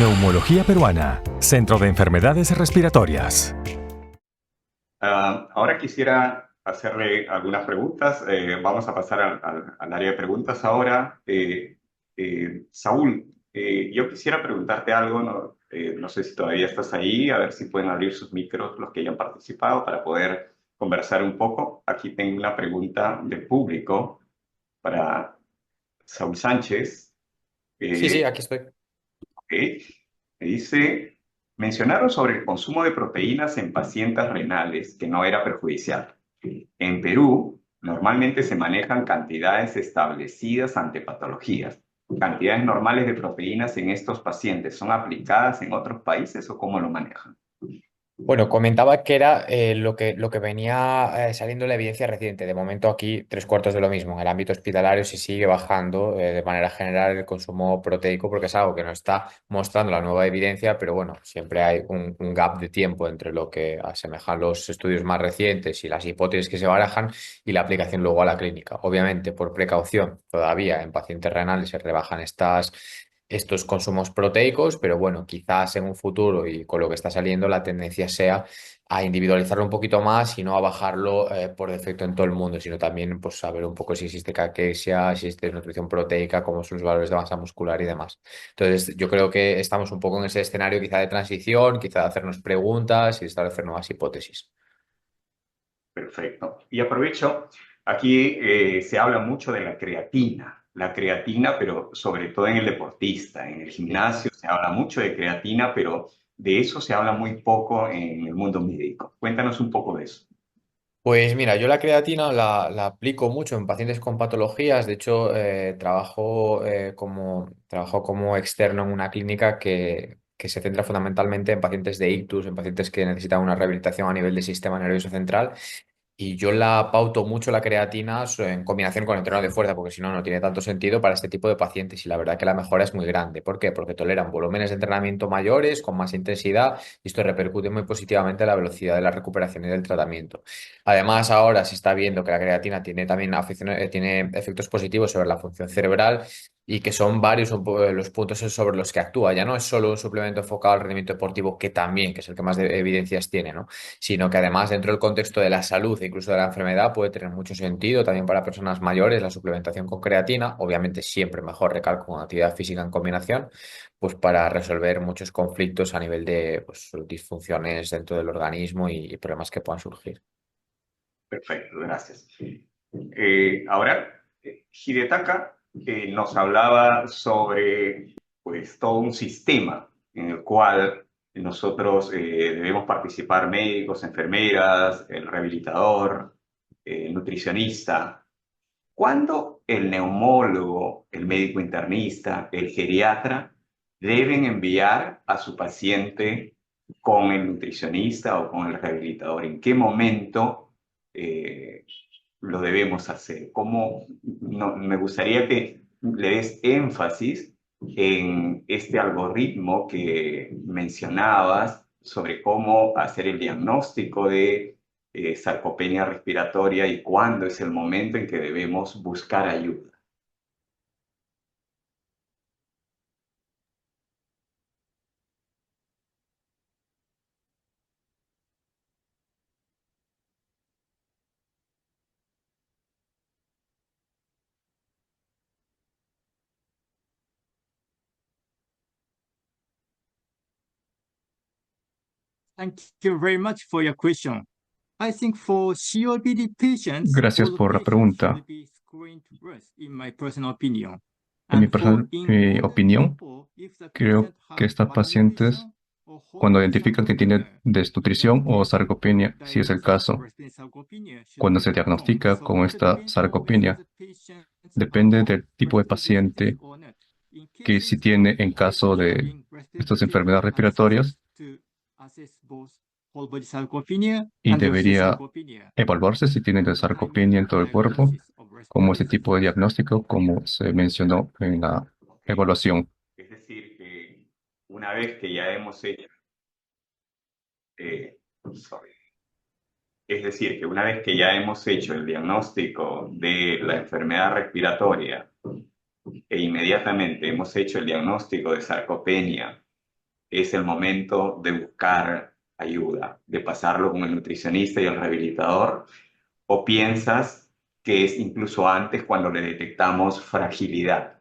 Neumología Peruana, Centro de Enfermedades Respiratorias. Ahora quisiera hacerle algunas preguntas. Vamos a pasar al área de preguntas ahora. Saúl, yo quisiera preguntarte algo, no, no sé si todavía estás ahí, a ver si pueden abrir sus micros los que hayan participado para poder conversar un poco. Aquí tengo una pregunta del público para Saúl Sánchez. Sí, sí, Eh, aquí estoy. Ok. Me dice, mencionaron sobre el consumo de proteínas en pacientes renales que no era perjudicial. En Perú, normalmente se manejan cantidades establecidas ante patologías. ¿Cantidades normales de proteínas en estos pacientes son aplicadas en otros países o cómo lo manejan? Bueno, comentaba que era lo que venía saliendo en la evidencia reciente. De momento aquí tres cuartos de lo mismo. En el ámbito hospitalario se sigue bajando de manera general el consumo proteico porque es algo que nos está mostrando la nueva evidencia, pero bueno, siempre hay un gap de tiempo entre lo que asemejan los estudios más recientes y las hipótesis que se barajan y la aplicación luego a la clínica. Obviamente, por precaución, todavía en pacientes renales se rebajan estos consumos proteicos, pero bueno, quizás en un futuro y con lo que está saliendo la tendencia sea a individualizarlo un poquito más y no a bajarlo por defecto en todo el mundo, sino también pues saber un poco si existe caquesia, si existe nutrición proteica, cómo son los valores de masa muscular y demás. Entonces, yo creo que estamos un poco en ese escenario quizá de transición, quizá de hacernos preguntas y establecer nuevas hipótesis. Perfecto. Y aprovecho, aquí se habla mucho de la creatina, pero sobre todo en el deportista, en el gimnasio se habla mucho de creatina, pero de eso se habla muy poco en el mundo médico. Cuéntanos un poco de eso. Pues mira, yo la creatina la aplico mucho en pacientes con patologías. De hecho, trabajo como externo en una clínica que se centra fundamentalmente en pacientes de ictus, en pacientes que necesitan una rehabilitación a nivel del sistema nervioso central. Y yo la pauto mucho la creatina en combinación con entreno de fuerza, porque si no, no tiene tanto sentido para este tipo de pacientes. Y la verdad que la mejora es muy grande. ¿Por qué? Porque toleran volúmenes de entrenamiento mayores, con más intensidad, y esto repercute muy positivamente en la velocidad de la recuperación y del tratamiento. Además, ahora se está viendo que la creatina tiene también tiene efectos positivos sobre la función cerebral y que son varios los puntos sobre los que actúa. Ya no es solo un suplemento enfocado al rendimiento deportivo, que también, que es el que más evidencias tiene, ¿no? Sino que además dentro del contexto de la salud e incluso de la enfermedad puede tener mucho sentido también para personas mayores la suplementación con creatina, obviamente siempre mejor recalco con actividad física en combinación, pues para resolver muchos conflictos a nivel de pues, disfunciones dentro del organismo y problemas que puedan surgir. Perfecto, gracias. Ahora, Hidetaka nos hablaba sobre pues, todo un sistema en el cual nosotros debemos participar médicos, enfermeras, el rehabilitador, el nutricionista. ¿Cuándo el neumólogo, el médico internista, el geriatra deben enviar a su paciente con el nutricionista o con el rehabilitador? ¿En qué momento eh, lo debemos hacer? ¿Cómo, me gustaría que le des énfasis en este algoritmo que mencionabas sobre cómo hacer el diagnóstico de sarcopenia respiratoria y cuándo es el momento en que debemos buscar ayuda. Thank you very much for your question. I think for COPD patients, Gracias all por la patients pregunta. should be screened first, in my personal opinion. En mi And for personal important opinión, example, if the creo patient que have estas pacientes, malnutrition or cuando hospital identifican que tienen sarcopenia, desnutrición then o patient sarcopenia, si es el diagnosis of caso, respiratory sarcopenia should cuando be se performed. diagnostica So con it esta depends on whether sarcopenia, the patients are depende on del tipo de respiratory disease paciente or not. In que si cases of tiene en caso de having estas respiratory, we enfermedades have respiratorias subjects to assess both whole body sarcopenia y and respiratory debería sarcopenia evaluarse si tiene for la the primary sarcopenia en todo el cuerpo, diagnosis of como respiratory ese tipo de sarcopenia. diagnóstico, como se mencionó en la Ok. evaluación. Es decir, que una vez que ya hemos hecho, eh, sorry. Es decir, que una vez que ya hemos hecho el diagnóstico de la enfermedad respiratoria e inmediatamente hemos hecho el diagnóstico de sarcopenia es el momento de buscar ayuda, de pasarlo con el nutricionista y el rehabilitador? ¿O piensas que es incluso antes cuando le detectamos fragilidad?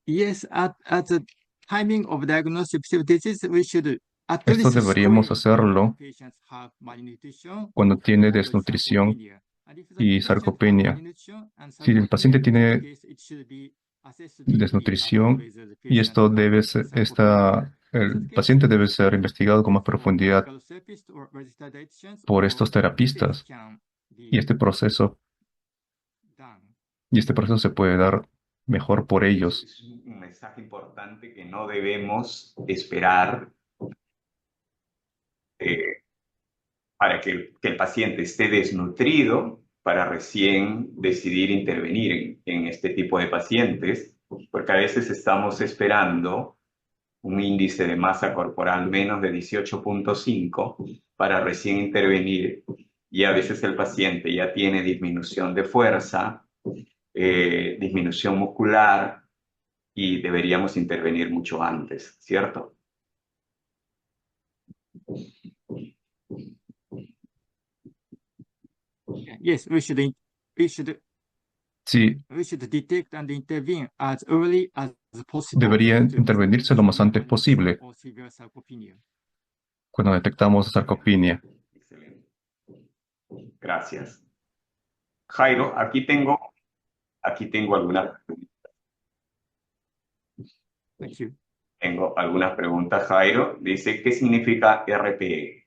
Yes, at the timing of diagnosis of disease, we should at Esto least deberíamos screen hacerlo patients have malnutrition cuando tiene or desnutrición sarcopenia. And if the y patient have sarcopenia. malnutrition and Si el paciente sarcopenia, in that tiene case, it should be assessed deeply about desnutrición whether the y patient esto have debe ser, sarcopenia. In el that case, paciente debe we ser should investigado con más for profundidad medical therapist or registered dietitians por or estos dietetics terapistas can y be este proceso done. se puede dar mejor por ellos. Es un mensaje importante que no debemos esperar para que el paciente esté desnutrido para recién decidir intervenir en este tipo de pacientes, porque a veces estamos esperando un índice de masa corporal menos de 18.5 para recién intervenir, y a veces el paciente ya tiene disminución de fuerza, disminución muscular, y deberíamos intervenir mucho antes, ¿cierto? Yes, Sí, we should detect and intervene as early as possible debería to prevent intervenirse lo más antes malnutrition posible or severe sarcopenia. cuando detectamos sarcopenia. Excelente. Gracias. Jairo, aquí tengo Thank you. algunas preguntas, Jairo. Dice, ¿qué significa RPE?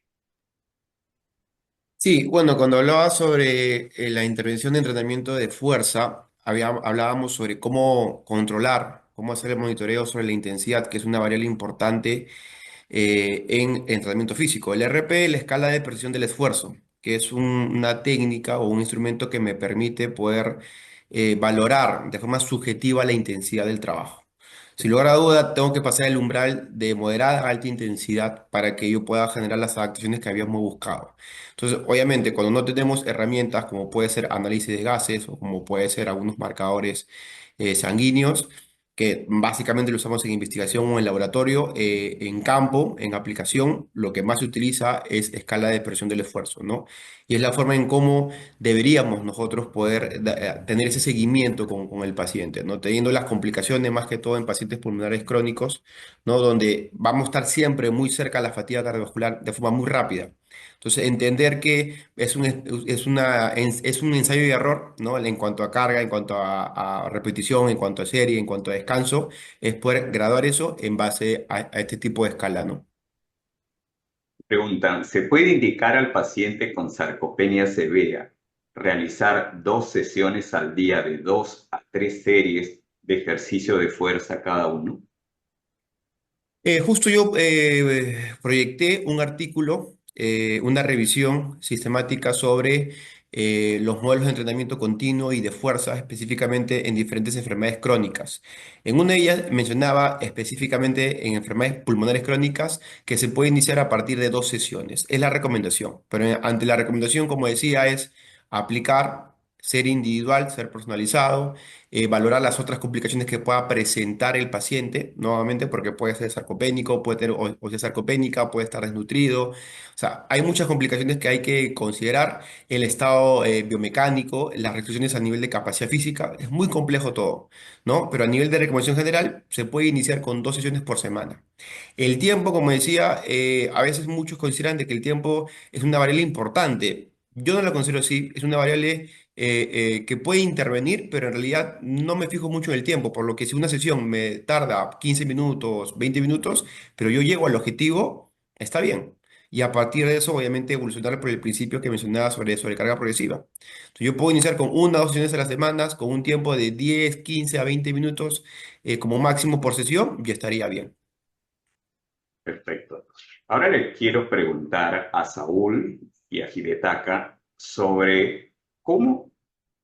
Sí, bueno, cuando hablaba sobre la intervención de entrenamiento de fuerza, hablábamos sobre cómo controlar, cómo hacer el monitoreo sobre la intensidad, que es una variable importante en entrenamiento físico. El RP, la escala de percepción del esfuerzo, que es una técnica o un instrumento que me permite poder valorar de forma subjetiva la intensidad del trabajo. Sin lugar a duda, tengo que pasar el umbral de moderada a alta intensidad para que yo pueda generar las adaptaciones que habíamos buscado. Entonces, obviamente, cuando no tenemos herramientas como puede ser análisis de gases o como puede ser algunos marcadores sanguíneos, que básicamente lo usamos en investigación o en laboratorio, en campo, en aplicación, lo que más se utiliza es escala de presión del esfuerzo, ¿no? Y es la forma en cómo deberíamos nosotros poder tener ese seguimiento con el paciente, ¿no? Teniendo las complicaciones más que todo en pacientes pulmonares crónicos, ¿no? Donde vamos a estar siempre muy cerca a la fatiga cardiovascular de forma muy rápida. Entonces, entender que es un ensayo y error, ¿no? En cuanto a carga, en cuanto a repetición, en cuanto a serie, en cuanto a descanso, es poder graduar eso en base a este tipo de escala, ¿no? Preguntan, ¿se puede indicar al paciente con sarcopenia severa realizar 2 sesiones al día de 2 a 3 series de ejercicio de fuerza cada uno? Justo yo proyecté un artículo, una revisión sistemática sobre los modelos de entrenamiento continuo y de fuerza, específicamente en diferentes enfermedades crónicas. En una de ellas mencionaba específicamente en enfermedades pulmonares crónicas que se puede iniciar a partir de 2 sesiones. Es la recomendación, pero ante la recomendación, como decía, es aplicar, ser individual, ser personalizado, valorar las otras complicaciones que pueda presentar el paciente, nuevamente porque puede ser sarcopénico, puede tener o sea sarcopénica, puede estar desnutrido. O sea, hay muchas complicaciones que hay que considerar, el estado biomecánico, las restricciones a nivel de capacidad física, es muy complejo todo, ¿no? Pero a nivel de recomendación general, se puede iniciar con 2 sesiones por semana. El tiempo, como decía, a veces muchos consideran de que el tiempo es una variable importante. Yo no lo considero así, es una variable que puede intervenir, pero en realidad no me fijo mucho en el tiempo, por lo que si una sesión me tarda 15 minutos, 20 minutos, pero yo llego al objetivo, está bien. Y a partir de eso, obviamente, evolucionar por el principio que mencionaba sobre sobrecarga progresiva. Entonces, yo puedo iniciar con 1 o 2 sesiones a las semanas, con un tiempo de 10, 15 a 20 minutos como máximo por sesión, y estaría bien. Perfecto. Ahora le quiero preguntar a Saúl y a Hidetaka sobre cómo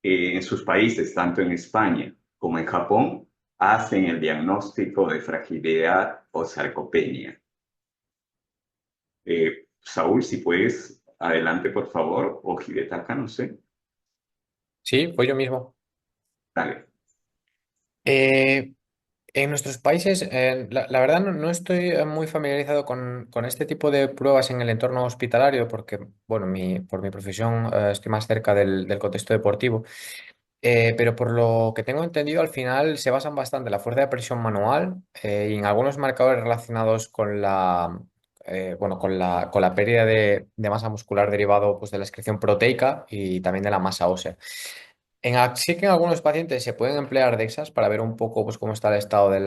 en sus países, tanto en España como en Japón, hacen el diagnóstico de fragilidad o sarcopenia. Saúl, si puedes Adelante, por favor, o Hidetaka, no sé. Sí, fue yo mismo. Dale. Eh, En nuestros países, la verdad no estoy muy familiarizado con este tipo de pruebas en el entorno hospitalario porque, bueno, por mi profesión estoy más cerca del contexto deportivo. Pero por lo que tengo entendido, al final se basan bastante en la fuerza de presión manual y en algunos marcadores relacionados con la pérdida de masa muscular derivado pues, de la excreción proteica y también de la masa ósea. Sí que en algunos pacientes se pueden emplear DEXAs para ver un poco pues, cómo está el estado el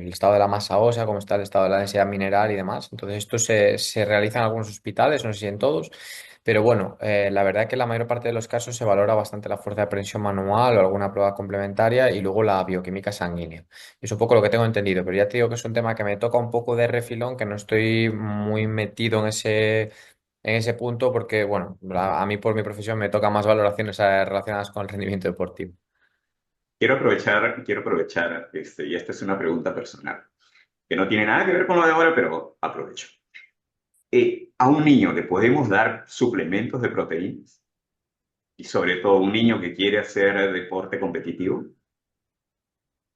estado de la masa ósea, cómo está el estado de la densidad mineral y demás. Entonces, esto se realiza en algunos hospitales, no sé si en todos, pero bueno, la verdad que en la mayor parte de los casos se valora bastante la fuerza de presión manual o alguna prueba complementaria y luego la bioquímica sanguínea. Es un poco lo que tengo entendido, pero ya te digo que es un tema que me toca un poco de refilón, que no estoy muy metido en ese punto porque, bueno, a mí por mi profesión me toca más valoraciones relacionadas con el rendimiento deportivo. Quiero aprovechar, y esta es una pregunta personal, que no tiene nada que ver con lo de ahora, pero aprovecho. ¿A un niño le podemos dar suplementos de proteínas? Y sobre todo, un niño que quiere hacer deporte competitivo.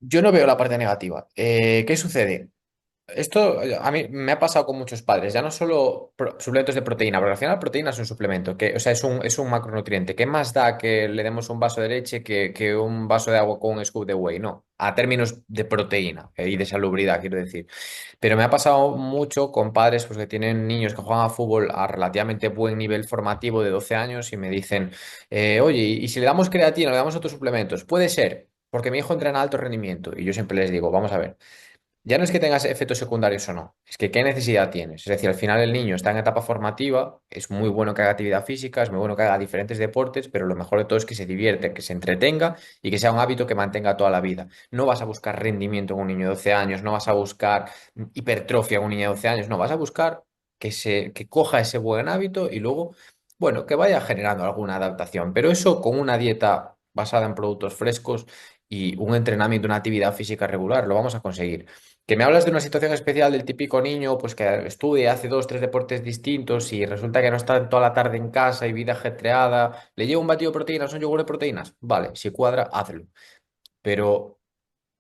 Yo no veo la parte negativa. ¿Qué sucede? Esto a mí me ha pasado con muchos padres, ya no solo suplementos de proteína, porque al final la proteína es un suplemento, o sea, es un macronutriente. ¿Qué más da que le demos un vaso de leche que un vaso de agua con un scoop de whey? No, a términos de proteína y de salubridad, quiero decir. Pero me ha pasado mucho con padres pues, que tienen niños que juegan a fútbol a relativamente buen nivel formativo de 12 años y me dicen, oye, ¿y si le damos creatina, le damos otros suplementos? Puede ser, porque mi hijo entrena a alto rendimiento. Y yo siempre les digo, vamos a ver. Ya no es que tengas efectos secundarios o no, es que qué necesidad tienes. Es decir, al final el niño está en etapa formativa, es muy bueno que haga actividad física, es muy bueno que haga diferentes deportes, pero lo mejor de todo es que se divierte, que se entretenga y que sea un hábito que mantenga toda la vida. No vas a buscar rendimiento en un niño de 12 años, no vas a buscar hipertrofia en un niño de 12 años, no, vas a buscar que coja ese buen hábito y luego, bueno, que vaya generando alguna adaptación. Pero eso con una dieta basada en productos frescos y un entrenamiento, una actividad física regular, lo vamos a conseguir. Que me hablas de una situación especial del típico niño, pues que estudia, hace dos, tres deportes distintos y resulta que no está toda la tarde en casa y vida ajetreada, le lleva un batido de proteínas, un yogur de proteínas. Vale, si cuadra, hazlo. Pero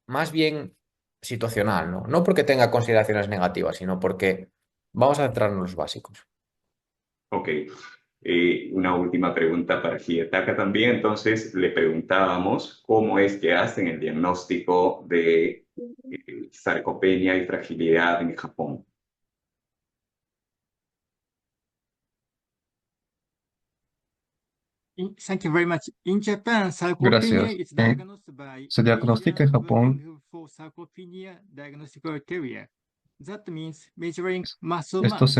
más bien situacional, ¿no? No porque tenga consideraciones negativas, sino porque vamos a centrarnos en los básicos. Ok. Una última pregunta para Hidetaka también. Entonces, le preguntábamos cómo es que hacen el diagnóstico de sarcopenia y fragilidad en Japón. Thank you very much. In Japan, sarcopenia Gracias. is diagnosed by Se diagnostica Asian en Japón. Working for Sarcopenia Diagnostic Criteria. That means measuring muscle Esto mass.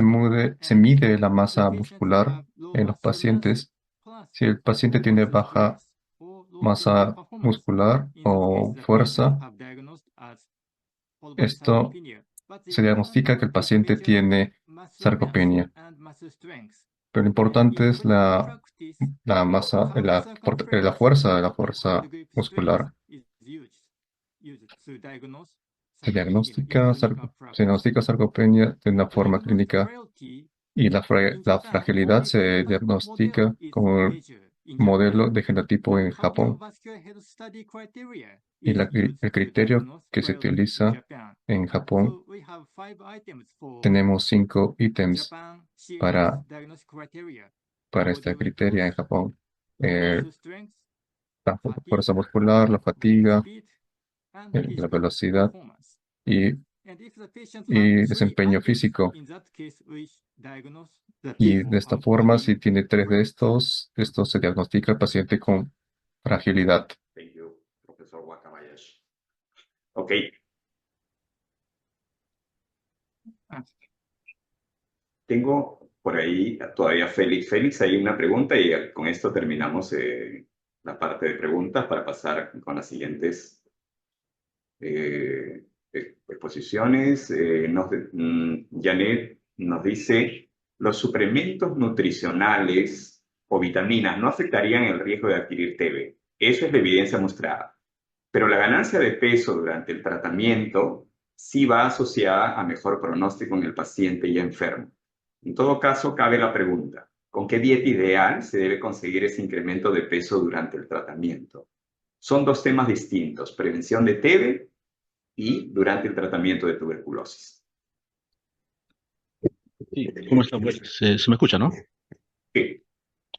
se And mide la if the masa patient muscular have low en los muscle mass pacientes. plus Si el paciente low tiene athletic baja mass or low physical masa performance, muscular in that case, o the patient fuerza, have diagnosed as following esto sarcopenia. But the se important diagnostica que thing el is paciente measuring tiene muscle mass sarcopenia. and muscle strength. Pero lo And importante in es clinical practice, la masa, power la circumference fuerza de la or fuerza hand grip strength muscular. is used to diagnose Se sarcopenia in clinical se practice. diagnostica sarcopenia de una forma Diagnostic clínica frailty y in la Japan, fragilidad only se one type of model diagnostica is con el measured in modelo Japan. de genotipo en Japón. Cardiovascular health study criteria Y is used el to criterio diagnose que se frailty in utiliza Japan. en Japón, So we have 5 items for tenemos 5 ítems Japan COS para, diagnostic criteria: para body esta weight criteria en loss, Japón. Eh, muscle strength, la fatigue, fuerza muscular, la fatiga, speed, and la physical velocidad performance. y, And if the patient have y 3 desempeño items, físico. in that case, we diagnose the Y people de esta have forma, si body tiene 3 de weight. esto se diagnostica al paciente con fragilidad. Thank you, profesor Wakabayashi. Ok, Ah, tengo por ahí todavía Félix. Félix, hay una pregunta y con esto terminamos la parte de preguntas para pasar con las siguientes exposiciones. Janet nos dice, ¿los suplementos nutricionales o vitaminas no afectarían el riesgo de adquirir TB? Eso es la evidencia mostrada. Pero la ganancia de peso durante el tratamiento sí va asociada a mejor pronóstico en el paciente ya enfermo. En todo caso, cabe la pregunta, ¿con qué dieta ideal se debe conseguir ese incremento de peso durante el tratamiento? Son dos temas distintos, prevención de TB y durante el tratamiento de tuberculosis. Sí, ¿cómo está? Pues, se me escucha, ¿no? Sí,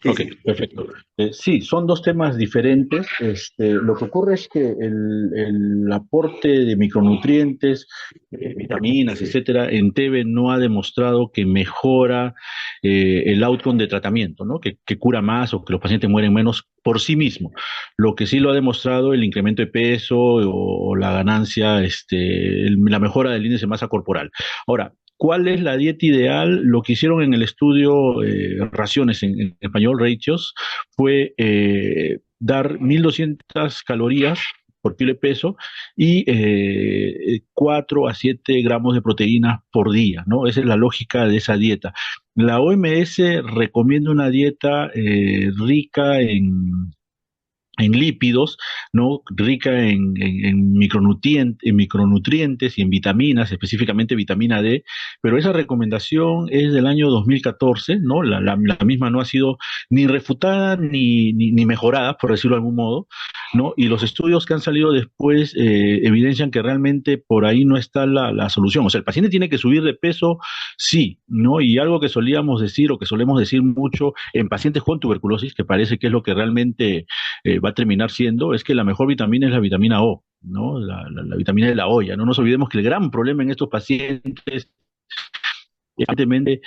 Ok, sí. perfecto. Sí, son dos temas diferentes. Lo que ocurre es que el aporte de micronutrientes, vitaminas, etcétera, en TB no ha demostrado que mejora el outcome de tratamiento, ¿no? Que cura más o que los pacientes mueren menos por sí mismo. Lo que sí lo ha demostrado el incremento de peso o la ganancia, la mejora del índice de masa corporal. Ahora, ¿cuál es la dieta ideal? Lo que hicieron en el estudio Raciones en español, Ratios, fue dar 1.200 calorías por kilo de peso y 4 a 7 gramos de proteína por día, ¿no? Esa es la lógica de esa dieta. La OMS recomienda una dieta rica en lípidos, ¿no? Rica en micronutrientes y en vitaminas, específicamente vitamina D, pero esa recomendación es del año 2014, ¿no? La misma no ha sido ni refutada ni mejorada, por decirlo de algún modo, ¿no? Y los estudios que han salido después evidencian que realmente por ahí no está la solución. O sea, el paciente tiene que subir de peso, sí, ¿no? Y algo que solíamos decir o que solemos decir mucho en pacientes con tuberculosis, que parece que es lo que realmente va a terminar siendo, es que la mejor vitamina es la vitamina O, ¿no? La vitamina de la olla. No nos olvidemos que el gran problema en estos pacientes es evidentemente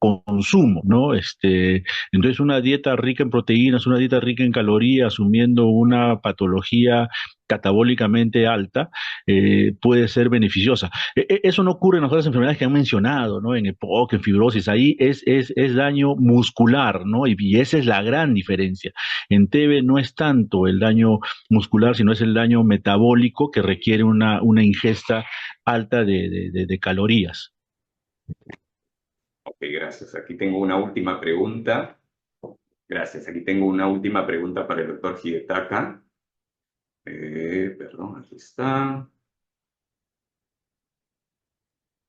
consumo, ¿no? Entonces una dieta rica en proteínas, una dieta rica en calorías, asumiendo una patología catabólicamente alta, puede ser beneficiosa. Eso no ocurre en las otras enfermedades que han mencionado, ¿no? En EPOC, en fibrosis, ahí es daño muscular, ¿no? Y esa es la gran diferencia. En TB no es tanto el daño muscular, sino es el daño metabólico que requiere una ingesta alta de calorías. Ok, gracias. Aquí tengo una última pregunta. Gracias. Aquí tengo una última pregunta para el doctor Hidetaka. Perdón, aquí está.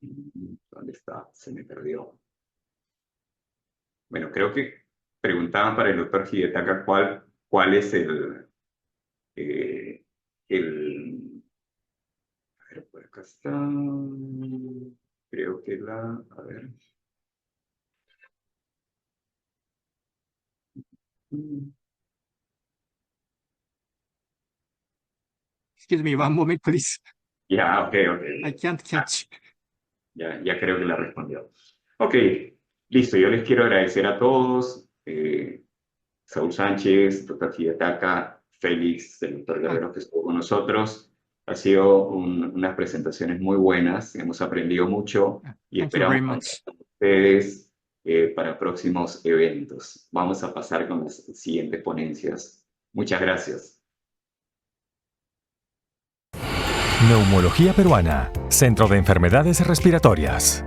¿Dónde está? Se me perdió. Bueno, creo que preguntaban para el doctor Hidetaka cuál es eh, a ver, por acá está. Creo que a ver. Excuse me, one moment, please. Ya, ok. I can't catch. Ya creo que la respondió. Ok, listo. Yo les quiero agradecer a todos. Saúl Sánchez, doctor Hidetaka, Félix, el doctor Guerrero que estuvo con nosotros. Ha sido unas presentaciones muy buenas. Hemos aprendido mucho y Thank you very esperamos much. contar con ustedes para próximos eventos. Vamos a pasar con las siguientes ponencias. Muchas gracias. Neumología Peruana, Centro de Enfermedades Respiratorias.